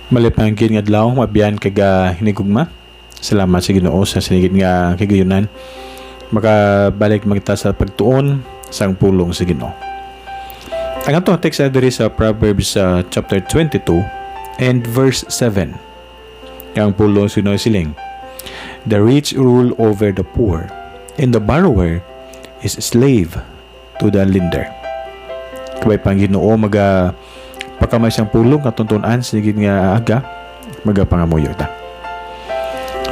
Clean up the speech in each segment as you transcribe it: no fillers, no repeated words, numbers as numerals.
Malipangkin nga adlaw mabiyan kaga hinigugma. Salamat sa Ginoo sa sinigid nga kagayunan. Makabalik magita sa pagtuon sang pulong sa Ginoo. Ang atong text ay diri sa Proverbs chapter 22 and verse 7. Ang pulong sa Ginoo siling, "The rich rule over the poor, and the borrower is a slave to the lender." Kabay pang Ginoo pakamay siyang pulong katuntunan sigid nga aga magapangamuyo ta.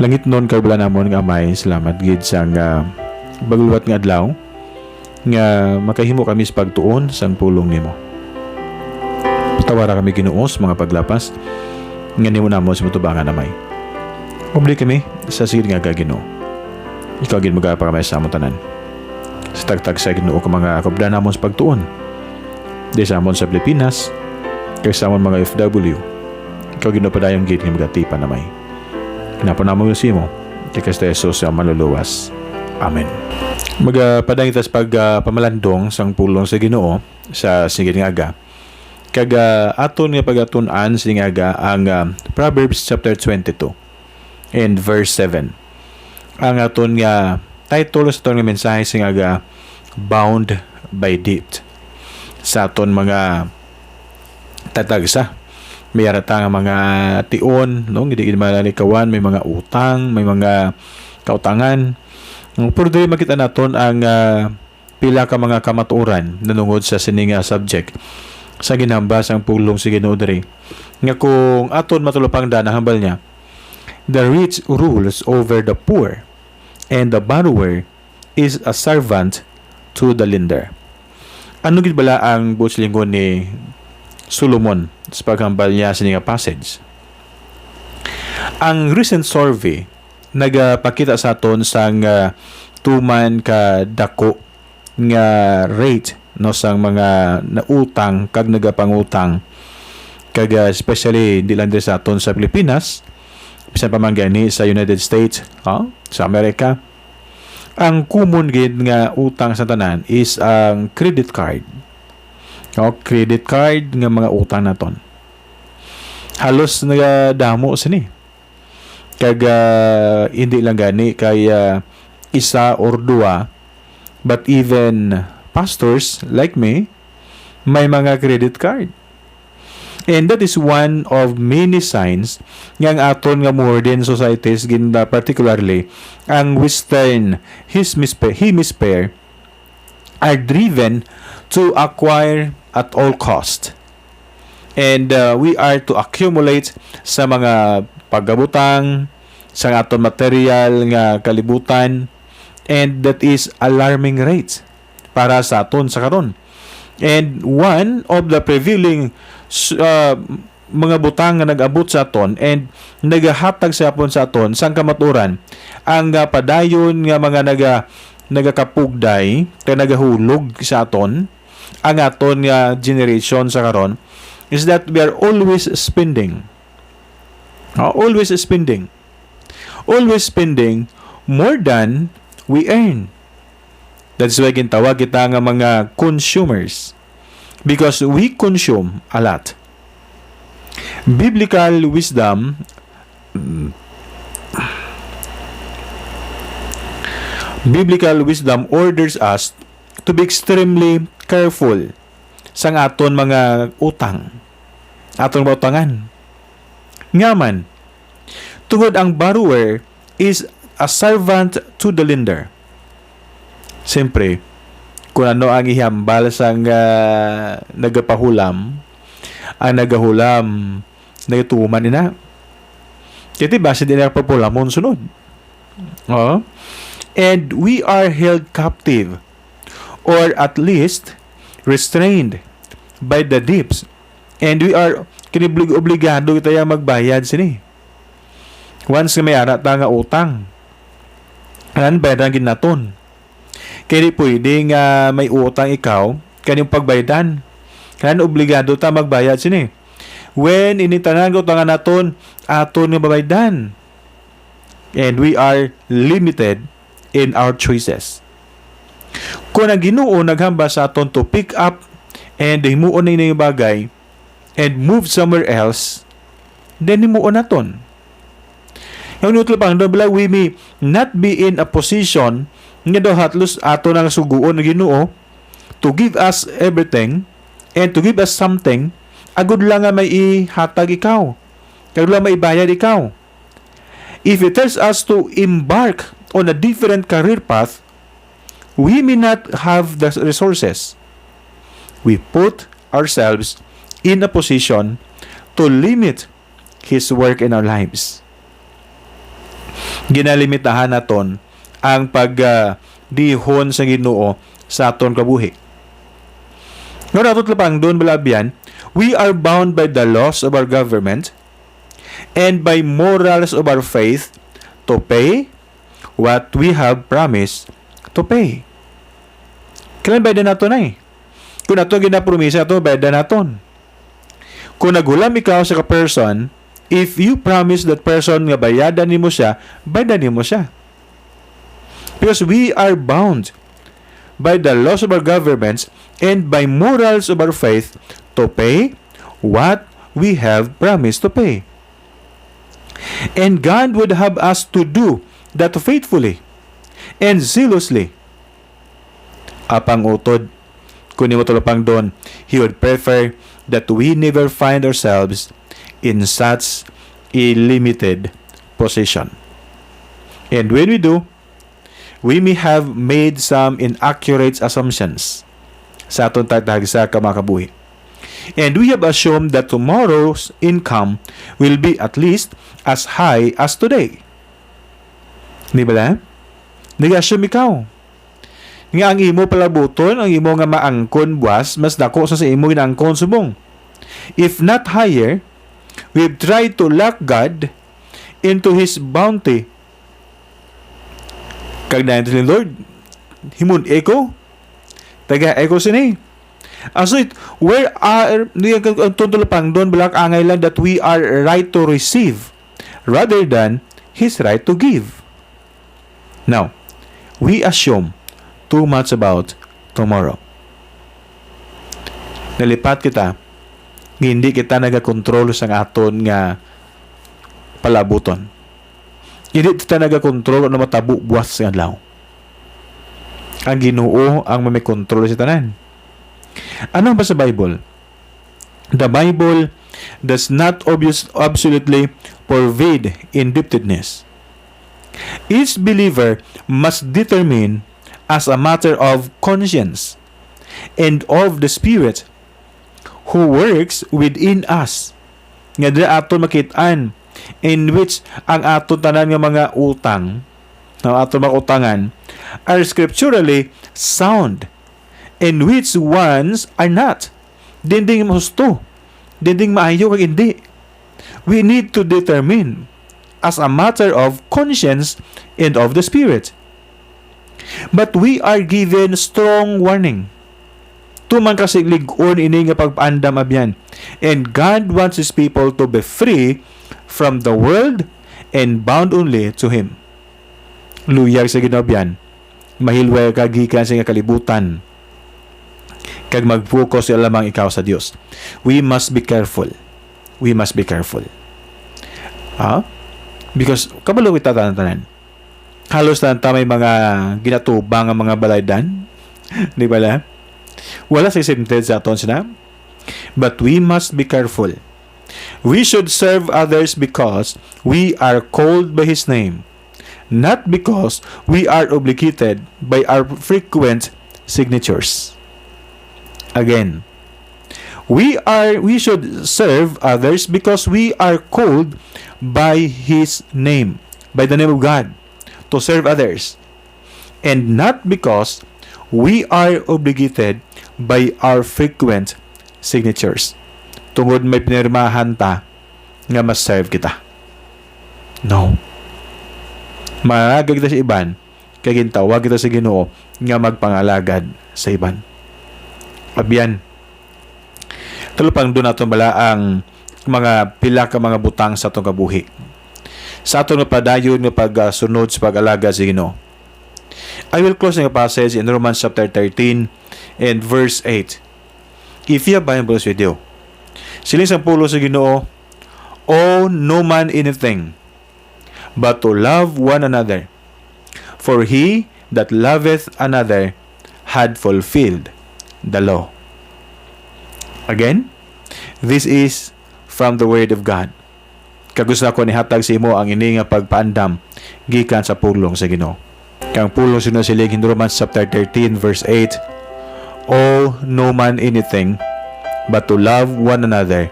Langit nun karbala namon nga Amay, salamat gid sang bagluwat nga adlaw nga makahimo kami sa pagtuon sang pulong nimo. Patawara kami Ginoo sa mga paglapas nga nimo namo sa mutubangan Amay. Obli kami sa sigid nga Ginoo. Ikaw gid magapakamay sa amon tanan. Sa tagtag sa Ginoo ka mga kabda namon sa pagtuon. Di sa amon sa Pilipinas, kaysa amon mga FW, ikaw ginopadayong gate ni magatipan na may. Kinapon naman yung simo, kay Kristo Jesus ang maluluwas. Amen. Magapadang itas pamalandong sang pulong sa Ginoo sa sigid nga aga. Kaga aton nga pagatunan sa aga ang Proverbs chapter 22 and verse 7. Ang aton nga title sa aton nga mensahe sa aga, Bound by Debt. Sa aton mga tatagsa may arata nga mga tion no hindi malikawan, may mga utang, may mga kautangan. Pero dili makita naton ang pila ka mga kamatuoran nanungod sa sining subject sa ginhambas ang pulong sa Ginoo diri nga kung aton matulupang dana hambal niya, the rich rules over the poor, and the borrower is a servant to the lender. Ano gid bala ang butslingon ni Solomon sa paghambal niya sa nga passage? Ang recent survey nagapakita sa aton sang tuman ka dako nga rate no sang mga nautang kag nagapangutang kag especially di lang sa aton sa Pilipinas, bisan pa man gani sa United States, sa Amerika. Ang common gid nga utang sa tanan is ang credit card. Credit card nga mga utang naton. Halos nagadamo sini. Kag hindi lang gani kay isa or dua, but even pastors like me may mga credit card. And that is one of many signs nga ang aton nga modern societies ginda particularly ang Western hemisphere are driven to acquire at all cost. And we are to accumulate sa mga paggabutang, sa aton material nga kalibutan, and that is alarming rates para sa aton sa karon. And one of the prevailing mga butang nga nag-abot sa aton and nagahatag sa apon sa aton sang kamaturan ang padayon nga mga nagakapugday kay nagahulog sa aton ang aton nga generation sa karon is that we are always spending. Always spending more than we earn. That's why gintawag kita nga mga consumers, because we consume a lot. Biblical wisdom orders us to be extremely careful sa aton mga utang, aton mga utangan. Ngaman, tungod ang borrower is a servant to the lender. Siyempre, kung ano ang ihambal sang nagapahulam, ang nagahulam, nagatuman nila. Kasi base din ang papulamon sunod. And we are held captive, or at least restrained by the debts, and we are obligado tayo magbayad sini. Once may ara ta nga utang, anan bayadan gid naton. Kaya di pwede nga may utang ikaw kanyang pagbayadan. Kaya obligado ta magbayad sini. When initanan ko utangan naton, aton nga babaydan. And we are limited in our choices. Kung ang Ginoo naghamba sa aton to pick up and himuon na yung bagay and move somewhere else, then himuon naton. Yung nutlo pang doon, we may not be in a position nga daw hatlos ato nang suguon ng Ginoo to give us everything and to give us something, agud lang nga may ihatag ikaw. Agud lang may ibayad ikaw. If it tells us to embark on a different career path, we may not have the resources. We put ourselves in a position to limit His work in our lives. Ginalimitahan naton ang pagdihon sa Ginoo sa aton kabuhi. Ngano atot lapang doon balabyan, we are bound by the laws of our government and by morals of our faith to pay what we have promised to pay. Kailan bayad naton ay? Kung ato ginapromisa ato, bayad naton. Kung nagulam ikaw sa ka-person, if you promise that person nga bayadan nimo siya, bayadan nimo siya. Because we are bound by the laws of our governments and by morals of our faith to pay what we have promised to pay. And God would have us to do that faithfully and zealously. Apang utod, kung nimo tulapang doon, He would prefer that we never find ourselves in such a limited position. And when we do, we may have made some inaccurate assumptions sa atong tatag sa kamakabuhi. And we have assumed that tomorrow's income will be at least as high as today. Di ba lang? Nag-assume ikaw. Nga ang imo palabuton, ang imo nga maangkon buwas, mas dako sa imo ginaangkon subong. If not higher, we've tried to lock God into His bounty. Kag na ni Lord, himun eko, taga eko sini. So where are ang tuntulapang doon balak angay lang that we are right to receive rather than His right to give. Now, we assume too much about tomorrow. Nalipat kita, hindi kita nagakontrol sa aton nga palabuton. Hindi kita nagakontrol na matabo buwas sa adlaw. Ang Ginoo ang may kontrol sa tanan. Ano ba sa Bible? The Bible does not absolutely pervade indebtedness. Each believer must determine as a matter of conscience and of the Spirit who works within us nga dira aton makitaan in which ang aton tanan nga mga utang na aton makutangan are scripturally sound and which ones are not. Dinding mahusto, dinding maayo kag hindi. We need to determine as a matter of conscience and of the Spirit. But we are given strong warning. Tuman kasi ligon ini nga pagpaandam abyan. And God wants His people to be free from the world and bound only to Him. Luyag sa ginobyan. Mahilway kagikan sa nga kalibutan. Kag mag-focus lamang ikaw sa Dios. We must be careful. We must be careful. Because kabalo kita tanan. Halos na may mga ginatubang ang mga balaydan. Di ba la? Wala sa exempted sa aton sila. But we must be careful. We should serve others because we are called by His name, not because we are obligated by our frequent signatures. Again, we should serve others because we are called by His name, by the name of God, to serve others, and not because we are obligated by our frequent signatures. Tungod may pinirmahan ta nga mas-serve kita. No. Maragag kita sa iban, kaya gintawag kita sa Ginoo nga magpangalagad sa iban. Abyan. Talupang doon natin bala ang mga pila ka mga butang sa itong kabuhi. Sa ato nga padayon nga pagsunod sa pag-alaga sa Ginoo. I will close the passage in Romans chapter 13 and verse 8. If you have Bibles with you, siling sa pulo sa Ginoo, owe no man anything, but to love one another. For he that loveth another had fulfilled the law. Again, this is from the Word of God. Kagusto ko ni hatag sa imo ang ini nga pagpaandam gikan sa pulong sa Ginoo. Kang pulong sa Ginoo silig in Romans chapter 13 verse 8, owe no man anything but to love one another,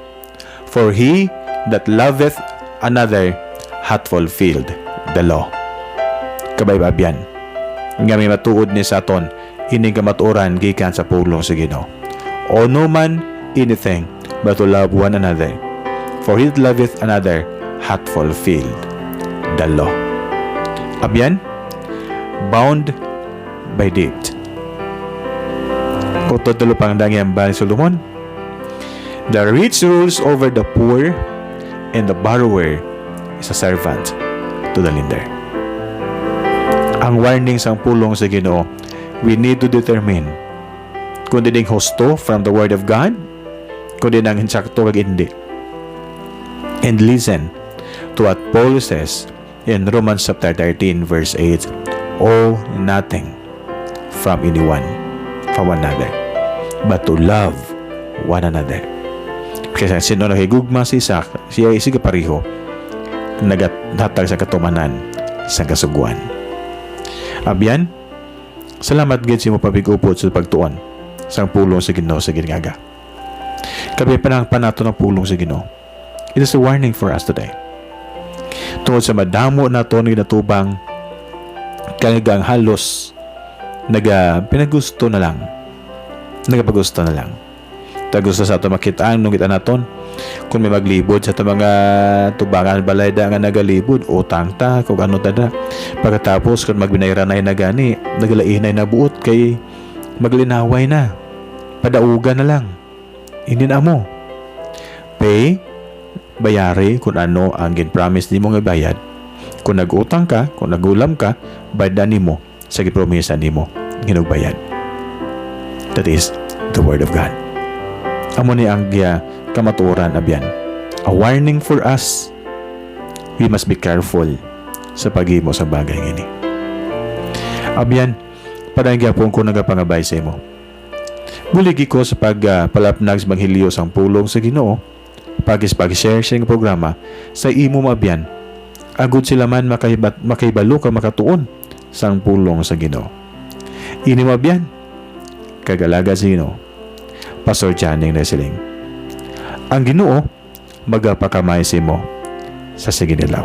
for he that loveth another hath fulfilled the law. Kabaybabyan, nga may matuod ni sa aton ini nga matuoran gikan sa pulong sa Ginoo. Owe no man anything but to love one another, for he that loveth another hath fulfilled the law. Abyan, bound by debt. Kung tutulo pang dangyang ba ni Solomon, the rich rules over the poor, and the borrower is a servant to the lender. Ang warning sa pulong sa Ginoo, we need to determine kung dining husto from the Word of God, kung dinang insakto kag hindi. And listen to what Paul says in Romans chapter 13 verse 8, owe nothing from anyone, from one another, but to love one another. Kasi sino nakigugma si Isaac, siya isiga pariho, naghatag sa katumanan sa kasuguan. Abyan, salamat gid sa mo pabig-upod sa pagtuon sang pulong sa Ginoo sa gingaga. Kabi panang panato ng pulong sa Ginoo. It is a warning for us today. Tungod sa madamo nato ng ginatubang kanigang halos pinagusto na lang. Nagapagusto na lang. Tagusto sa ato makitaan nung kita naton. Kung may maglibod sa mga tubangan balay da nga nagalibod, utang ta, kung ano tada. Pagkatapos, kung magbinayranay na gani, nagalainay na buot, kay maglinaway na. Padaugan na lang. Hindi na mo. Pay, bayari kung ano ang gin-promise ni mo nga bayad. Kung nag-utang ka, kung nagulam ka, bayadan ni mo sa gipromisa ni mo ginugbayad. That is the Word of God. Amo ni ang kamatuoran abyan. A warning for us. We must be careful sa paghimo sa bagay ngini. Abyan, padang gyapon ko nagapangabay sa imo. Buligi ko sa pagpalapnag sa Banghilyo sang pulong sa Ginoo, pag-share sa programa sa imo mabyan. Agud sila man makaibalo ka makatuon sang pulong sa Ginoo. Ini mabyan. Kagalaga sa Ginoo. Pastor Janing Nesiling. Ang Ginoo magapakamay sa imo sa sige nila.